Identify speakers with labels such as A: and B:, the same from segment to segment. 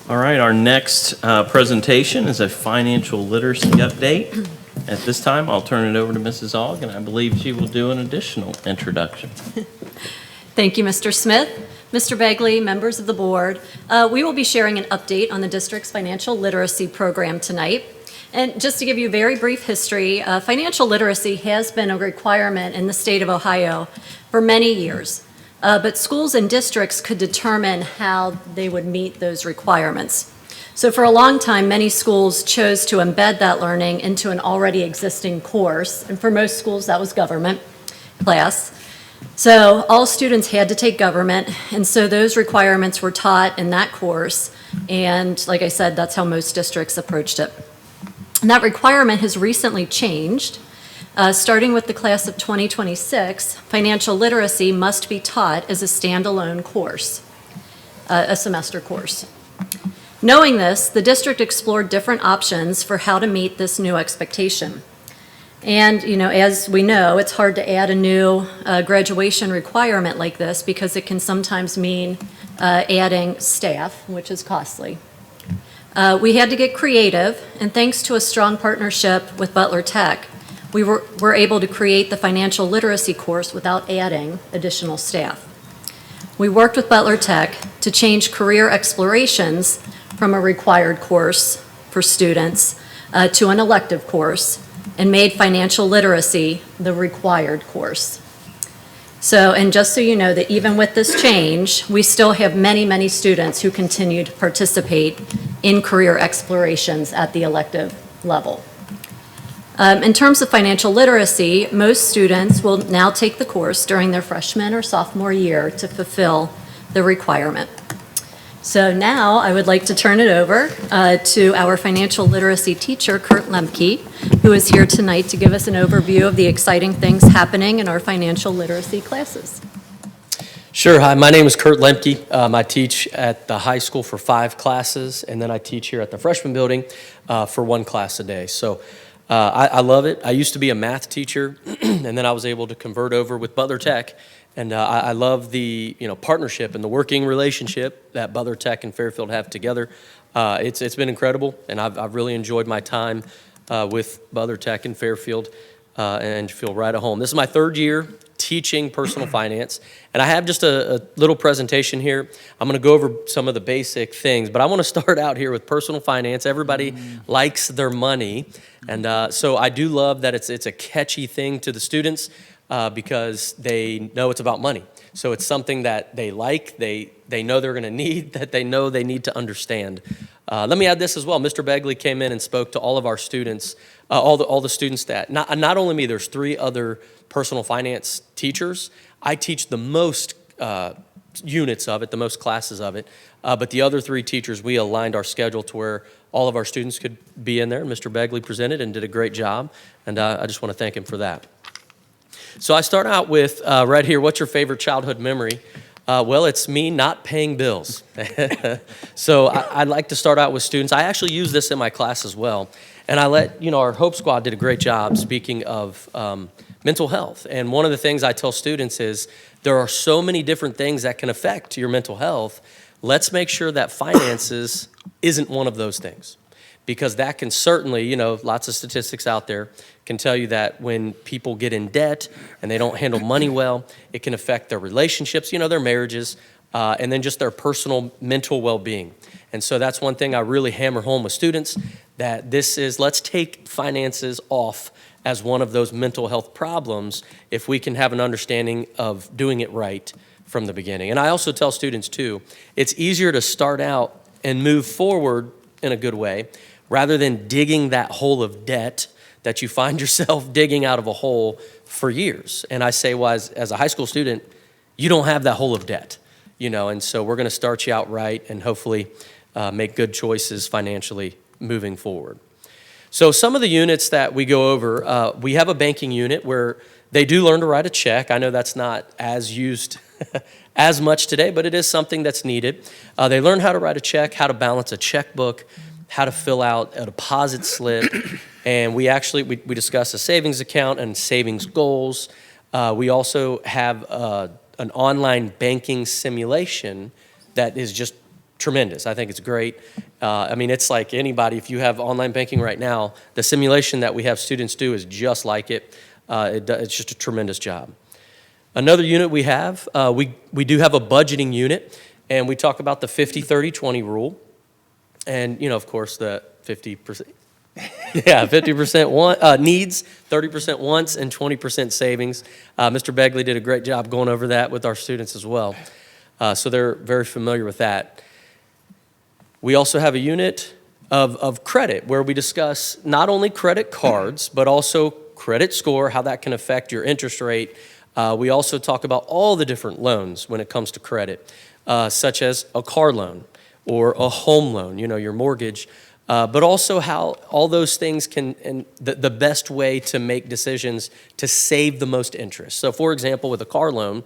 A: All right, our next presentation is a financial literacy update. At this time, I'll turn it over to Mrs. Aug, and I believe she will do an additional introduction.
B: Thank you, Mr. Smith. Mr. Begley, members of the board, we will be sharing an update on the district's financial literacy program tonight. And just to give you a very brief history, financial literacy has been a requirement in the state of Ohio for many years. But schools and districts could determine how they would meet those requirements. So for a long time, many schools chose to embed that learning into an already existing course. And for most schools, that was government class. So all students had to take government, and so those requirements were taught in that course. And like I said, that's how most districts approached it. And that requirement has recently changed. Starting with the class of 2026, financial literacy must be taught as a standalone course, a semester course. Knowing this, the district explored different options for how to meet this new expectation. And, as we know, it's hard to add a new graduation requirement like this because it can sometimes mean adding staff, which is costly. We had to get creative, and thanks to a strong partnership with Butler Tech, we were able to create the financial literacy course without adding additional staff. We worked with Butler Tech to change career explorations from a required course for students to an elective course and made financial literacy the required course. So, and just so you know that even with this change, we still have many, many students who continue to participate in career explorations at the elective level. In terms of financial literacy, most students will now take the course during their freshman or sophomore year to fulfill the requirement. So now I would like to turn it over to our financial literacy teacher, Kurt Lemke, who is here tonight to give us an overview of the exciting things happening in our financial literacy classes.
C: Sure. Hi, my name is Kurt Lemke. I teach at the high school for 5 classes, and then I teach here at the freshman building for 1 class a day. So I love it. I used to be a math teacher, and then I was able to convert over with Butler Tech. And I love the partnership and the working relationship that Butler Tech and Fairfield have together. It's been incredible, and I've really enjoyed my time with Butler Tech and Fairfield and feel right at home. This is my 3rd year teaching personal finance, and I have just a little presentation here. I'm going to go over some of the basic things, but I want to start out here with personal finance. Everybody likes their money, and so I do love that it's a catchy thing to the students. Because they know it's about money. So it's something that they like, they know they're going to need, that they know they need to understand. Let me add this as well. Mr. Begley came in and spoke to all of our students, all the students that, not only me, there's 3 other personal finance teachers. I teach the most units of it, the most classes of it, but the other 3 teachers, we aligned our schedule to where all of our students could be in there. Mr. Begley presented and did a great job, and I just want to thank him for that. So I start out with right here, what's your favorite childhood memory? Well, it's me not paying bills. So I'd like to start out with students. I actually use this in my class as well. And I our Hope Squad did a great job speaking of mental health. And one of the things I tell students is there are so many different things that can affect your mental health. Let's make sure that finances isn't one of those things. Because that can certainly, lots of statistics out there can tell you that when people get in debt and they don't handle money well, it can affect their relationships, their marriages, and then just their personal mental well-being. And so that's one thing I really hammer home with students, that let's take finances off as one of those mental health problems if we can have an understanding of doing it right from the beginning. And I also tell students too, it's easier to start out and move forward in a good way rather than digging that hole of debt that you find yourself digging out of a hole for years. And I say, well, as a high school student, you don't have that hole of debt, and so we're going to start you out right and hopefully make good choices financially moving forward. So some of the units that we go over, we have a banking unit where they do learn to write a check. I know that's not as used as much today, but it is something that's needed. They learn how to write a check, how to balance a checkbook, how to fill out a deposit slip, and we discuss a savings account and savings goals. We also have an online banking simulation that is just tremendous. I think it's great. I mean, it's like anybody, if you have online banking right now, the simulation that we have students do is just like it. It's just a tremendous job. Another unit we have, we do have a budgeting unit, and we talk about the 50-30-20 rule. And, you know, of course, the 50%, yeah, 50% needs, 30% wants, and 20% savings. Mr. Begley did a great job going over that with our students as well. So they're very familiar with that. We also have a unit of credit where we discuss not only credit cards, but also credit score, how that can affect your interest rate. We also talk about all the different loans when it comes to credit, such as a car loan or a home loan, you know, your mortgage, but also how all those things can, and the best way to make decisions to save the most interest. So for example, with a car loan,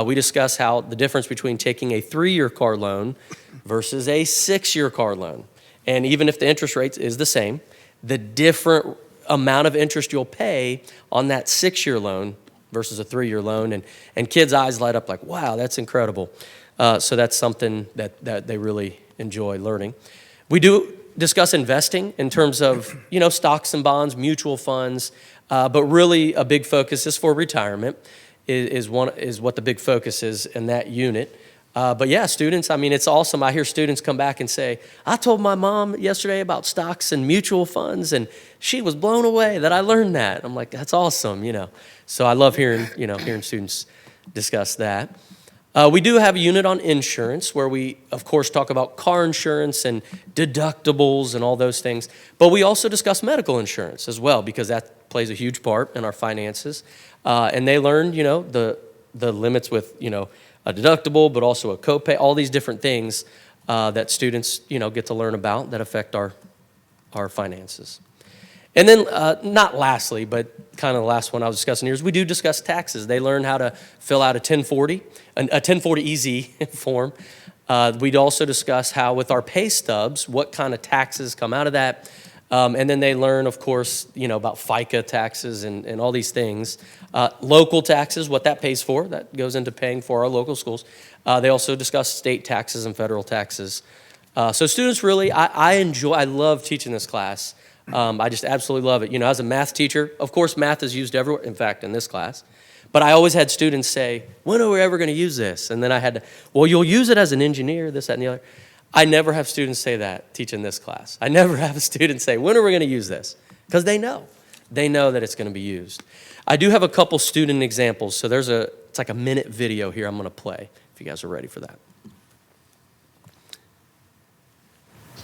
C: we discuss how the difference between taking a 3-year car loan versus a 6-year car loan. And even if the interest rate is the same, the different amount of interest you'll pay on that 6-year loan versus a 3-year loan. And kids' eyes light up like, wow, that's incredible. So that's something that they really enjoy learning. We do discuss investing in terms of, you know, stocks and bonds, mutual funds, but really a big focus is for retirement is what the big focus is in that unit. But yeah, students, I mean, it's awesome. I hear students come back and say, I told my mom yesterday about stocks and mutual funds, and she was blown away that I learned that. I'm like, that's awesome, you know. So I love hearing students discuss that. We do have a unit on insurance where we, of course, talk about car insurance and deductibles and all those things. But we also discuss medical insurance as well because that plays a huge part in our finances. And they learn, you know, the limits with, you know, a deductible, but also a copay, all these different things that students, you know, get to learn about that affect our finances. And then, not lastly, but kind of the last one I was discussing here is we do discuss taxes. They learn how to fill out a 1040, a 1040 EZ form. We'd also discuss how with our pay stubs, what kind of taxes come out of that. And then they learn, of course, you know, about FICA taxes and all these things. Local taxes, what that pays for, that goes into paying for our local schools. They also discuss state taxes and federal taxes. So students really, I love teaching this class. I just absolutely love it. You know, as a math teacher, of course, math is used everywhere, in fact, in this class. But I always had students say, when are we ever going to use this? And then I had to, well, you'll use it as an engineer, this, that, and the other. I never have students say that teaching this class. I never have a student say, when are we going to use this? Because they know. They know that it's going to be used. I do have a couple student examples. So it's like a minute video here I'm going to play, if you guys are ready for that.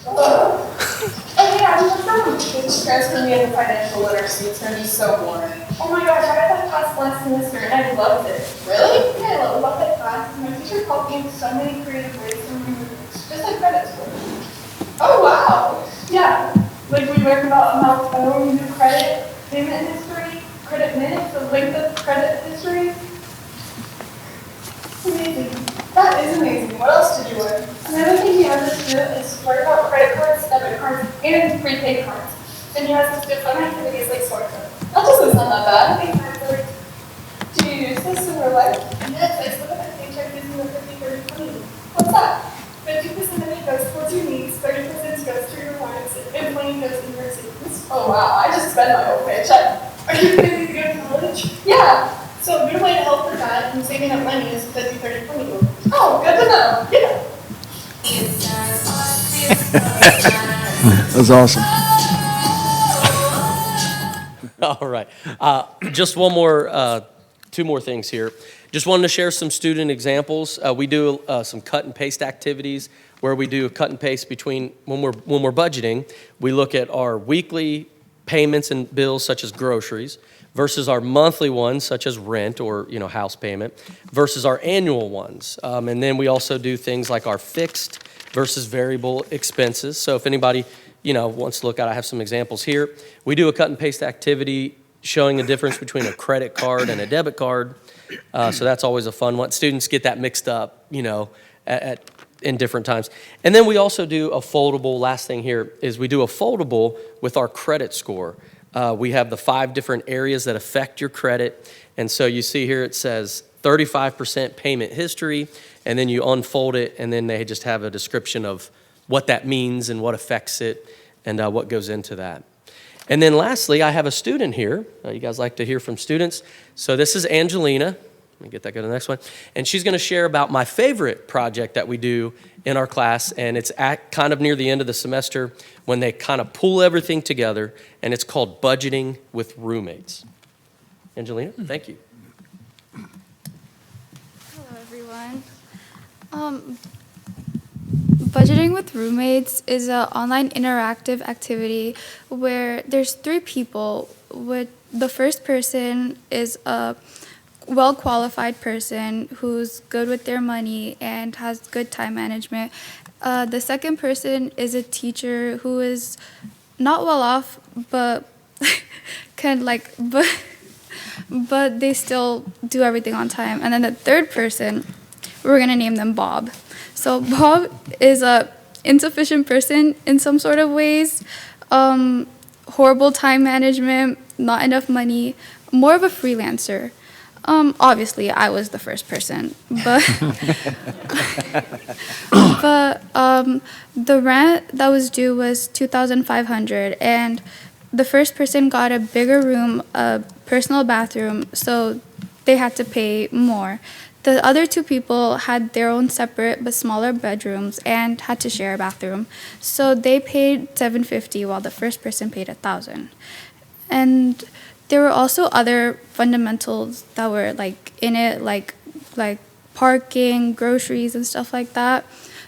D: Oh yeah, I'm it's transferring me into financial literacy. It's gonna be so boring. Oh my gosh, I got that class last semester and I loved it. Really? Yeah, I love that class. My teacher taught me so many creative ways to remove just like credit score. Oh wow. Yeah. Like we learned about when we do credit payment history, credit minutes, the length of credit history. Amazing. That is amazing. What else did you learn? Another thing he has us do is learn about credit cards, debit cards, and prepaid cards. And he has us do fun activities like sort code. That doesn't sound that bad. Exactly. Do you use this in your life? Yes, I split up my paycheck using the 50-30-20. What's that? 50% of it goes towards your needs, 30% goes to your wants, and 20% goes into your savings. Oh wow, I just spend my whole paycheck. Are you planning to go to college? Yeah. So a good way to help with that and saving up money is 50-30-20 rule. Oh, good to know. Yeah.
E: That's awesome.
C: All right. Just two more things here. Just wanted to share some student examples. We do some cut and paste activities where we do a cut and paste between when we're budgeting. We look at our weekly payments and bills such as groceries versus our monthly ones such as rent or house payment versus our annual ones. And then we also do things like our fixed versus variable expenses. So if anybody wants to look at, I have some examples here. We do a cut and paste activity showing the difference between a credit card and a debit card. So that's always a fun one. Students get that mixed up, in different times. And then we also do a foldable. Last thing here is we do a foldable with our credit score. We have the 5 different areas that affect your credit. And so you see here it says 35% payment history, and then you unfold it, and then they just have a description of what that means and what affects it and what goes into that. And then lastly, I have a student here. You guys like to hear from students. So this is Angelina. Let me get that, go to the next one. And she's going to share about my favorite project that we do in our class, and it's kind of near the end of the semester when they kind of pull everything together, and it's called Budgeting with Roommates. Angelina, thank you.
E: Hello, everyone. Budgeting with Roommates is an online interactive activity where there's 3 people. The first person is a well-qualified person who's good with their money and has good time management. The second person is a teacher who is not well off, but but they still do everything on time. And then the third person, we're gonna name them Bob. So Bob is a insufficient person in some sort of ways, horrible time management, not enough money, more of a freelancer. Obviously, I was the first person, but the rent that was due was $2,500, and the first person got a bigger room, a personal bathroom, so they had to pay more. The other 2 people had their own separate but smaller bedrooms and had to share a bathroom, so they paid $750 while the first person paid $1,000. And there were also other fundamentals that were in it, like parking, groceries, and stuff like that.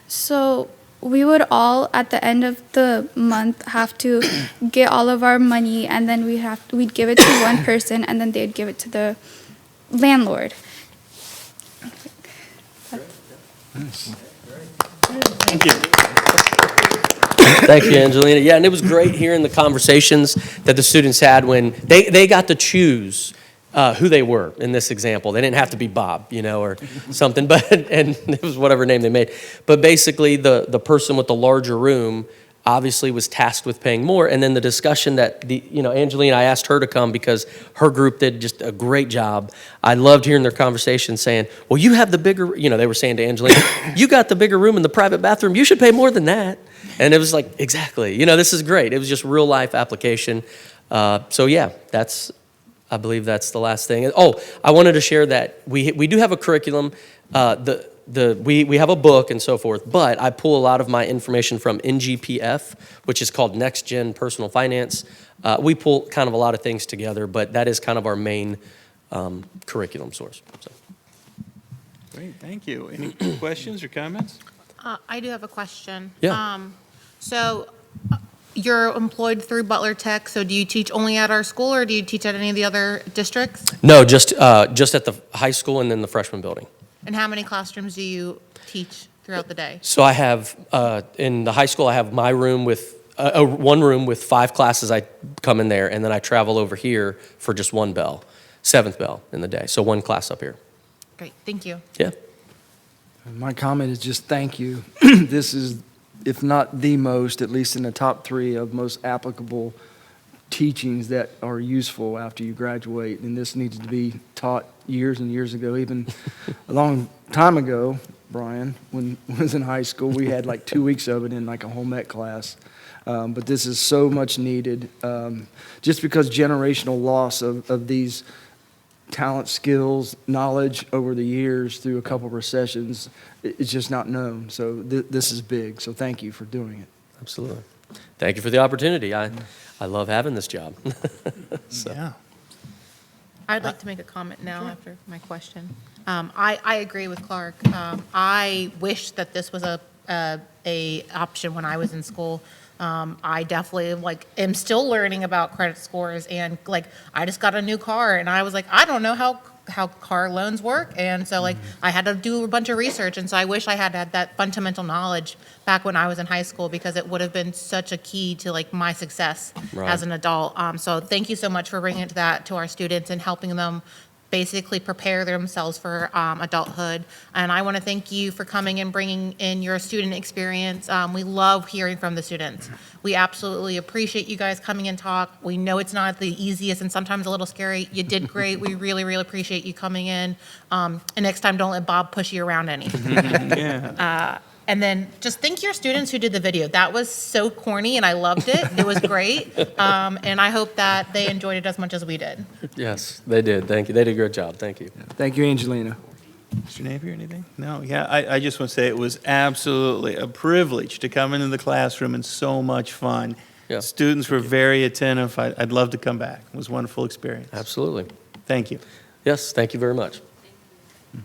E: So we would all, at the end of the month, have to get all of our money, and then we'd give it to one person, and then they'd give it to the landlord.
F: Thank you.
C: Thank you, Angelina. Yeah, and it was great hearing the conversations that the students had when they got to choose who they were in this example. They didn't have to be Bob, or something, and it was whatever name they made. But basically, the person with the larger room obviously was tasked with paying more. And then the discussion that Angelina, I asked her to come because her group did just a great job. I loved hearing their conversation saying, well, you have the bigger, they were saying to Angelina, you got the bigger room in the private bathroom. You should pay more than that. And it was like, exactly, this is great. It was just real life application. So yeah, I believe that's the last thing. Oh, I wanted to share that we do have a curriculum. We have a book and so forth, but I pull a lot of my information from NGPF, which is called Next Gen Personal Finance. We pull kind of a lot of things together, but that is kind of our main curriculum source. So.
F: Great, thank you. Any questions or comments?
G: I do have a question.
C: Yeah.
G: So you're employed through Butler Tech, so do you teach only at our school, or do you teach at any of the other districts?
C: No, just at the high school and then the freshman building.
G: And how many classrooms do you teach throughout the day?
C: So I have, in the high school, I have my room with, one room with 5 classes. I come in there, and then I travel over here for just 1 bell, 7th bell in the day. So 1 class up here.
G: Great, thank you.
C: Yeah.
H: My comment is just thank you. This is, if not the most, at least in the top 3 of most applicable teachings that are useful after you graduate. And this needs to be taught years and years ago, even a long time ago, Brian, when I was in high school. We had like 2 weeks of it in like a home ec class. But this is so much needed, just because generational loss of these talent, skills, knowledge over the years through a couple of recessions, it's just not known. So this is big. So thank you for doing it.
C: Absolutely. Thank you for the opportunity. I love having this job. So.
F: Yeah.
G: I'd like to make a comment now after my question. I agree with Clark. I wish that this was a option when I was in school. I definitely am still learning about credit scores, and I just got a new car, and I was like, I don't know how car loans work, and so I had to do a bunch of research, and so I wish I had had that fundamental knowledge back when I was in high school, because it would have been such a key to my success
C: Right.
G: as an adult. So thank you so much for bringing that to our students and helping them basically prepare themselves for adulthood. And I want to thank you for coming and bringing in your student experience. We love hearing from the students. We absolutely appreciate you guys coming and talk. We know it's not the easiest and sometimes a little scary. You did great. We really, really appreciate you coming in. And next time, don't let Bob push you around any.
F: Yeah.
G: And then just thank your students who did the video. That was so corny and I loved it. It was great. And I hope that they enjoyed it as much as we did.
C: Yes, they did. Thank you. They did a great job. Thank you.
H: Thank you, Angelina.
F: Mr. Napier, anything? No, yeah, I just want to say it was absolutely a privilege to come into the classroom and so much fun.
C: Yeah.
F: Students were very attentive. I'd love to come back. It was a wonderful experience.
C: Absolutely.
F: Thank you.
C: Yes, thank you very much.
F: Mhm.